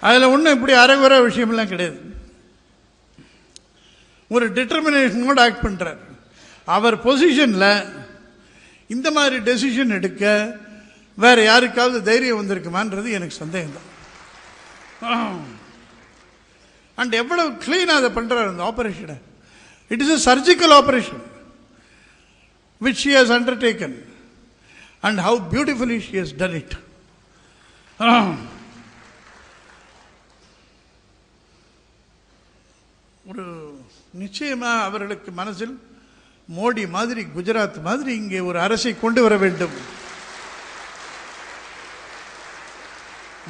அதில் ஒன்றும் இப்படி அரைகுற விஷயமெல்லாம் கிடையாது. ஒரு டிட்டர்மினேஷனோடு ஆக்ட் பண்ணுறார். அவர் பொசிஷனில் இந்த மாதிரி டெசிஷன் எடுக்க வேற யாருக்காவது தைரியம் வந்திருக்குமான்றது எனக்கு சந்தேகம் தான். அண்ட் எவ்வளவு கிளீனாக அதை பண்ணுறாரு அந்த ஆபரேஷனை. It is a surgical operation which she has undertaken and how beautifully she has done it. ஒரு நிச்சயமா அவர்களுக்கு மனசில் மோடி மாதிரி குஜராத் மாதிரி இங்கே ஒரு அரசை கொண்டு வர வேண்டும்.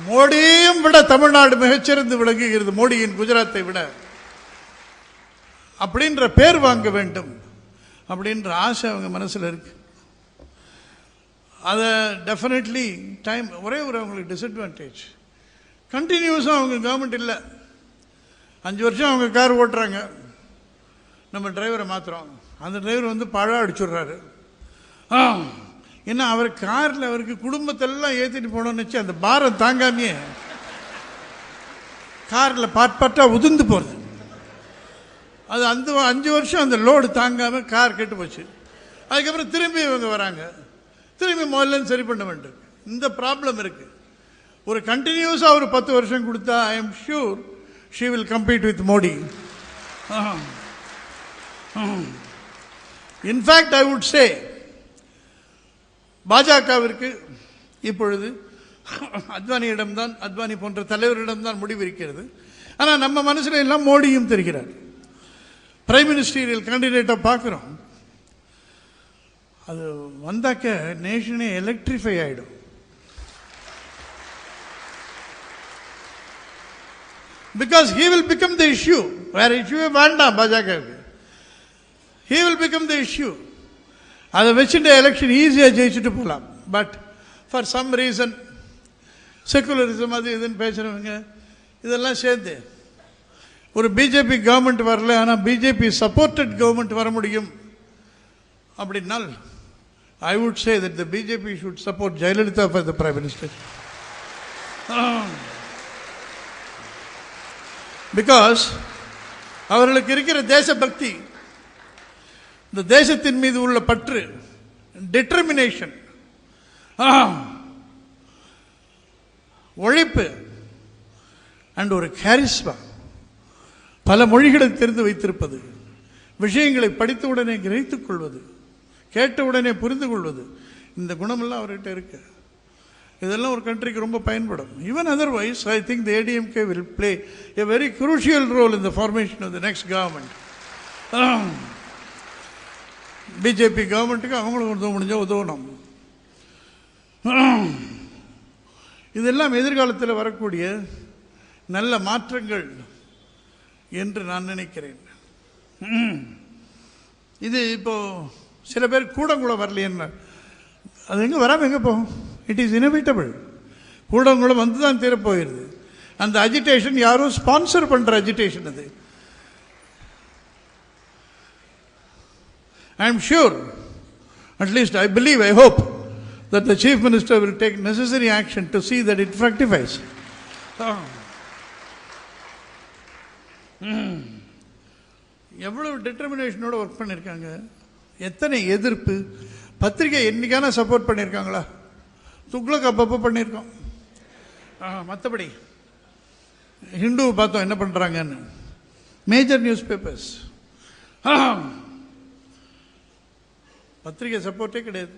மோடியையும் விட தமிழ்நாடு மிகச்சிறந்து விளங்குகிறது மோடியின் குஜராத்தை விட. அப்படின்ற பேர் வாங்க வேண்டும் அப்படின்ற ஆசை அவங்க மனசில் இருக்கு. அதை டெஃபினெட்லி டைம் ஒரே ஒரு அவங்களுக்கு டிஸ்அட்வான்டேஜ், கண்டினியூஸாக அவங்க கவர்மெண்ட் இல்லை. 5 வருஷம் அவங்க கார் ஓட்டுறாங்க, நம்ம டிரைவரை மாத்திரம் அந்த டிரைவர் வந்து பழம் அடிச்சுடுறாரு. ஏன்னா அவர் காரில் அவருக்கு குடும்பத்தெல்லாம் ஏற்றிட்டு போனோம்னு வச்சு அந்த பாரம் தாங்காமையே காரில் பார்ட்டாக உதிர்ந்து போகிறது. அது அந்த 5 வருஷம் அந்த லோடு தாங்காமல் கார் கெட்டு போச்சு. அதுக்கப்புறம் திரும்பி இவங்க வராங்க, திரும்பி முதல்ல சரி பண்ண வேண்டும். இந்த ப்ராப்ளம் இருக்குது. ஒரு கண்டினியூஸாக ஒரு 10 வருஷம் கொடுத்தா I am sure she will compete with Modi. In fact, I would say பாஜகவிற்கு இப்பொழுது அத்வானியிடம்தான், அத்வானி போன்ற தலைவரிடம்தான் முடிவு இருக்கிறது. ஆனால் நம்ம மனசில் எல்லாம் மோடியும் தெரிகிறார். பிரைம் மினிஸ்டீரியல் கேண்டிடேட்டாக பார்க்குறோம். அது வந்தாக்க நேஷனே எலக்ட்ரிஃபை ஆகிடும். Because he will become the issue. வேற இஷ்யூவே வேண்டாம் பாஜகவுக்கு. He will become the issue. அதை வச்சுட்டு எலெக்ஷன் ஈஸியாக ஜெயிச்சுட்டு போகலாம். But for some reason secularism அது இதுன்னு பேசுகிறவங்க இதெல்லாம் சேர்ந்து ஒரு பிஜேபி கவர்மெண்ட் வரல, ஆனால் பிஜேபி சப்போர்ட்டட் கவர்மெண்ட் வர முடியும் அப்படின்னால் I would say that the BJP should support Jayalalithaa for the prime minister. Because அவர்களுக்கு இருக்கிற தேசபக்தி, இந்த தேசத்தின் மீது உள்ள பற்று, டிட்டர்மினேஷன், உழைப்பு அண்ட் ஒரு கேரிஸ்மா, பல மொழிகளை தெரிந்து வைத்திருப்பது, விஷயங்களை படித்தவுடனே கிரகித்துக் கொள்வது, கேட்டவுடனே புரிந்து கொள்வது, இந்த குணமெல்லாம் அவர்கிட்ட இருக்கு. இதெல்லாம் ஒரு கண்ட்ரிக்கு ரொம்ப பயன்படும். Even otherwise I think the ADMK will play a very crucial role in the formation of the next government. BJP கவர்மெண்ட்டுக்கு அவங்களும் உதவ முடிஞ்சால் உதவணும். இதெல்லாம் எதிர்காலத்தில் வரக்கூடிய நல்ல மாற்றங்கள் என்று நான் நினைக்கிறேன். இது இப்போ சில பேர் கூடங்குளம் வரலையேன்னு, அது எங்கே வராமல் எங்கே போகும்? It is இனவிட்டபிள். கூடங்குளம் வந்து தான் தீரப்போயிடுது. அந்த அஜிடேஷன் யாரும் ஸ்பான்சர் பண்ணுற அஜிடேஷன் அது. I am sure, at least I believe, I hope that the Chief Minister will take necessary action to see that it fructifies. எவ்வளவு டிட்டர்மினேஷனோட ஒர்க் பண்ணியிருக்காங்க, எத்தனை எதிர்ப்பு. பத்திரிகை என்னைக்கான சப்போர்ட் பண்ணியிருக்காங்களா? துக்ளக் அப்பப்போ பண்ணியிருக்கோம். மற்றபடி ஹிந்து பார்த்தோம் என்ன பண்ணுறாங்கன்னு. மேஜர் நியூஸ் பேப்பர்ஸ் பத்திரிகை சப்போர்ட்டே கிடையாது.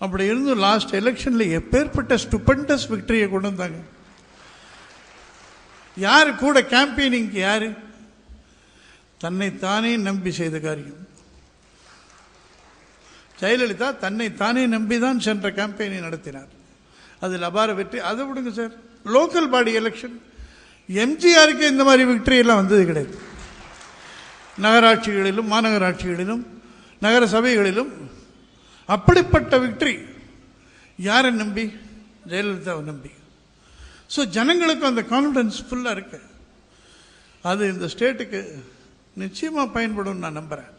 அப்படி இருந்து லாஸ்ட் எலெக்ஷனில் எப்பேற்பட்ட ஸ்டூபண்டஸ் விக்டரியை கொண்டு வந்தாங்க. யார் கூட கேம்பெயினிங்க்கு? யார்? தன்னைத்தானே நம்பி செய்த காரியம். ஜெயலலிதா தன்னைத்தானே நம்பிதான் சென்ற கேம்பெயினை நடத்தினார். அதில் அபார வெற்றி. அதை விடுங்க சார், லோக்கல் பாடி எலெக்ஷன் எம்ஜிஆருக்கு இந்த மாதிரி விக்டரி எல்லாம் வந்தது கிடையாது. நகராட்சிகளிலும் மாநகராட்சிகளிலும் நகர சபைகளிலும் அப்படிப்பட்ட விக்டரி. யாரை நம்பி? ஜெயலலிதாவை நம்பி. ஸோ ஜனங்களுக்கு அந்த கான்ஃபிடன்ஸ் ஃபுல்லாக இருக்கு. அது இந்த ஸ்டேட்டுக்கு நிச்சயமாக பயன்படும் நான் நம்புகிறேன்.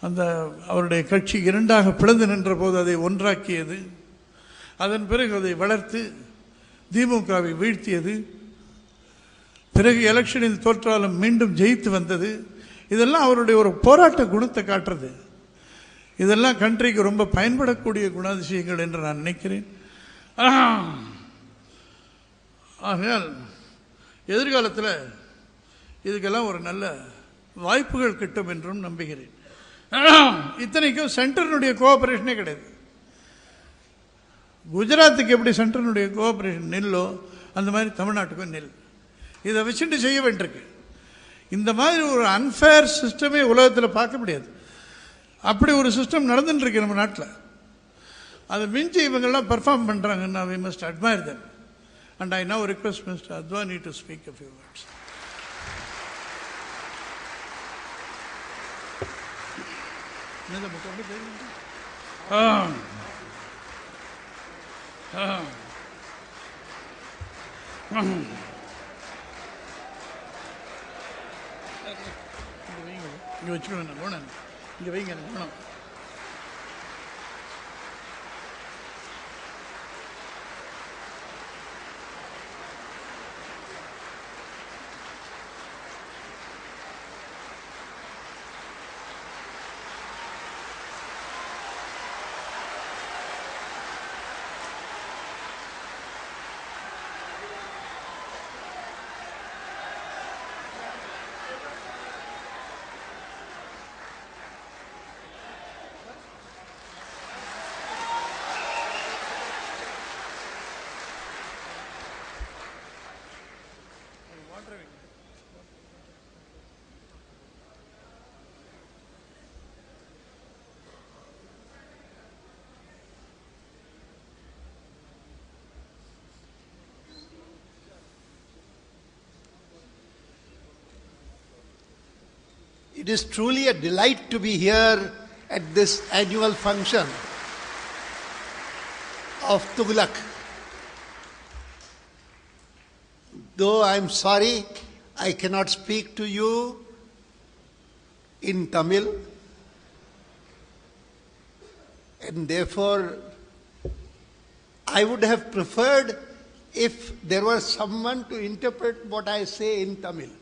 அந்த அவருடைய கட்சி 2ஆக பிளந்து நின்ற போது அதை ஒன்றாக்கியது, அதன் பிறகு அதை வளர்த்து திமுகவை வீழ்த்தியது, பிறகு எலெக்ஷனில் தோற்றாலும் மீண்டும் ஜெயித்து வந்தது. இதெல்லாம் அவருடைய ஒரு போராட்ட குணத்தை காட்டுறது. இதெல்லாம் கண்ட்ரிக்கு ரொம்ப பயன்படக்கூடிய குணாதிசயங்கள் என்று நான் நினைக்கிறேன். ஆகையால் எதிர்காலத்தில் இதுக்கெல்லாம் ஒரு நல்ல வாய்ப்புகள் கிட்டும் என்றும் நம்புகிறேன். இத்தனைக்கும் சென்டரினுடைய கோஆபரேஷனே கிடையாது. குஜராத்துக்கு எப்படி சென்டரினுடைய கோஆபரேஷன் நெல்லோ அந்த மாதிரி தமிழ்நாட்டுக்கும் நெல். இதை வச்சுட்டு செய்ய வேண்டியிருக்கு. இந்த மாதிரி ஒரு அன்ஃபேர் சிஸ்டமே உலகத்தில் பார்க்க முடியாது. அப்படி ஒரு சிஸ்டம் நடந்துட்டுருக்கு நம்ம நாட்டில். அதை மிஞ்சி இவங்கெல்லாம் பர்ஃபார்ம் பண்ணுறாங்கன்னா we must admire them. And I now request Mr. Advani to speak a few words. இங்கே வச்சுக்கணும், போனேன் இங்கே வைங்க போனோம். It is truly a delight to be here at this annual function of Tughlaq. Though I am sorry I cannot speak to you in Tamil, and therefore I would have preferred if there was someone to interpret what I say in Tamil.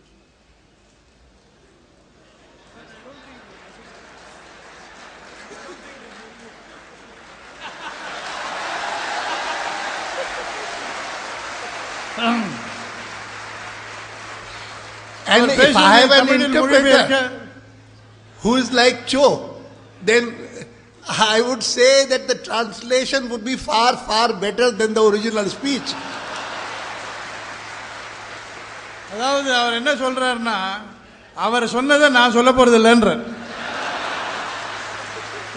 And if I have an interpreter who is like Cho, then I would say that the translation would be far, far better than the original speech. அதாவது அவர் என்ன சொல்றாருன்னா, அவர் சொன்னதை நான் சொல்ல போறது இல்லைன்ற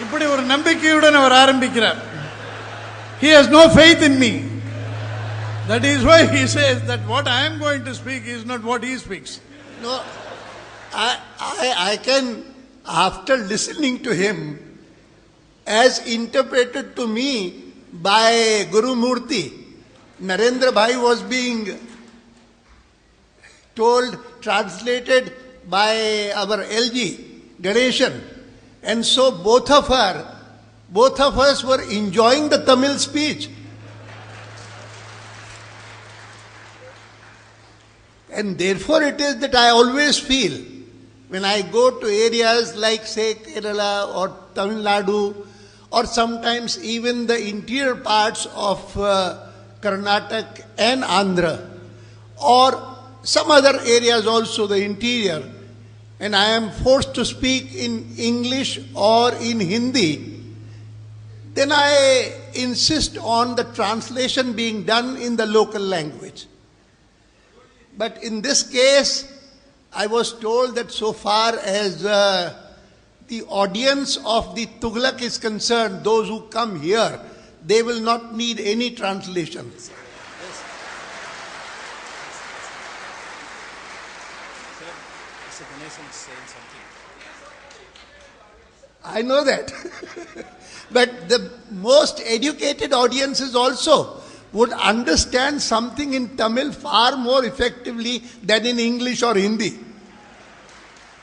இப்படி ஒரு நம்பிக்கையுடன் அவர் ஆரம்பிக்கிறார். He has no faith in me. That is why he says that what I am going to speak is not what he speaks. No, I can, after listening to him, as interpreted to me by Guru Murthy, Narendra Bhai was being told, translated by our LG, Ganeshan. And so both of us were enjoying the Tamil speech. And therefore it is that I always feel, when I go to areas like say Kerala or Tamil Nadu, or sometimes even the interior parts of Karnataka and Andhra, or some other areas also, the interior, and I am forced to speak in English or in Hindi, then I insist on the translation being done in the local language. But in this case, I was told that so far as the audience of the Tughlaq is concerned, those who come here, they will not need any translation. I know that. But the most educated audiences also would understand something in Tamil far more effectively than in English or Hindi.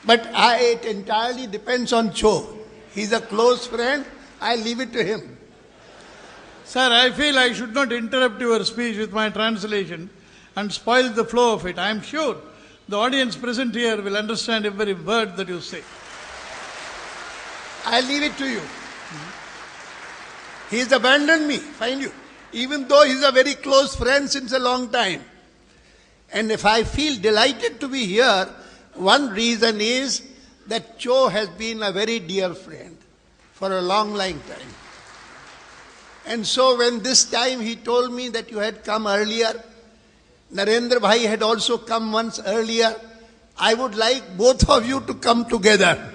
But it entirely depends on Cho. He's a close friend. I leave it to him. Sir, I feel I should not interrupt your speech with my translation and spoil the flow of it. I am sure the audience present here will understand every word that you say. I leave it to you. He's abandoned me, find you. Even though he's a very close friend since a long time. And if I feel delighted to be here, one reason is that Cho has been a very dear friend for a long time. And so when this time he told me that you had come earlier, Narendra Bhai had also come once earlier, I would like both of you to come together.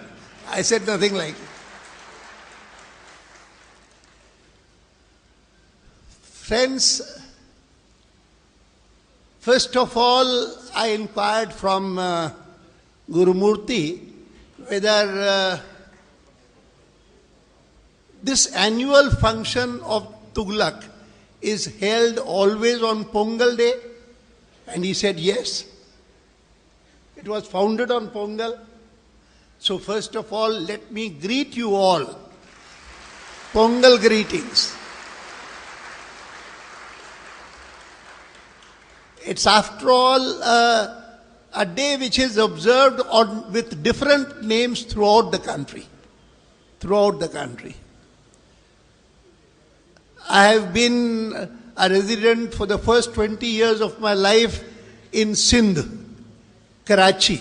I said nothing like it. Friends, first of all, I inquired from Guru Murthy whether this annual function of Tughlaq is held always on Pongal day, and he said yes. It was founded on Pongal. So first of all, let me greet you all. Pongal greetings. It's after all a day which is observed with different names throughout the country. Throughout the country. I have been a resident for the first 20 years of my life in Sindh, Karachi.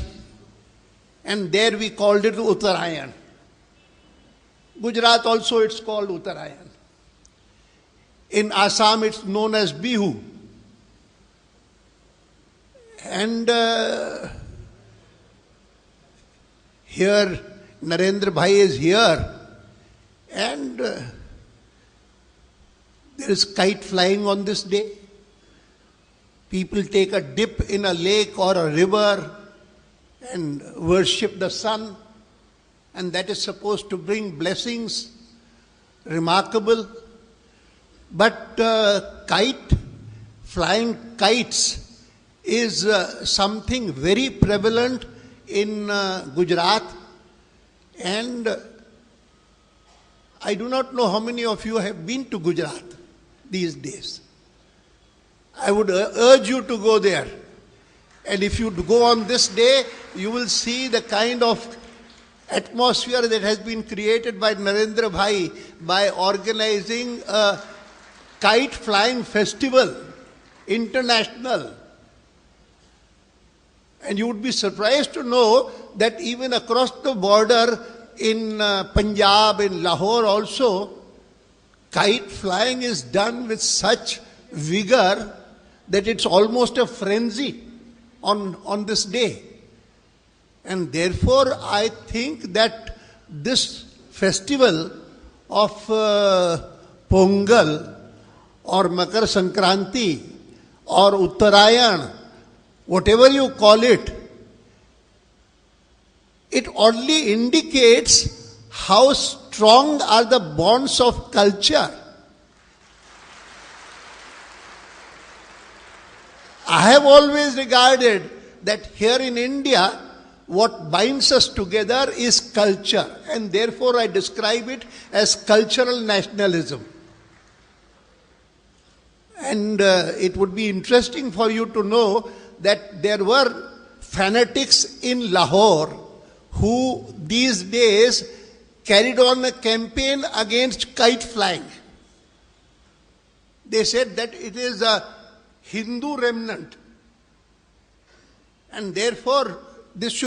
And there we called it Uttarayan. Gujarat also it's called Uttarayan. In Assam it's known as Bihu. And here Narendra Bhai is here, and there is kite flying on this day. People take a dip in a lake or a river and worship the sun, and that is supposed to bring blessings. Remarkable. But flying kites is something very prevalent in Gujarat, and I do not know how many of you have been to Gujarat these days. I would urge you to go there, and if you go on this day, you will see the kind of atmosphere that has been created by Narendra Bhai by organizing a kite flying festival, international. And you would be surprised to know that even across the border in Punjab, in Lahore also, kite flying is done with such vigor that it's almost a frenzy on this day. And therefore, I think that this festival of Pongal or Makar Sankranti or Uttarayan, whatever you call it, it only indicates how strong are the bonds of culture. I have always regarded that here in India, what binds us together is culture, and therefore I describe it as cultural nationalism. And it would be interesting for you to know that there were fanatics in Lahore who these days carried on a campaign against kite flying. They said that it is a Hindu remnant, and therefore this should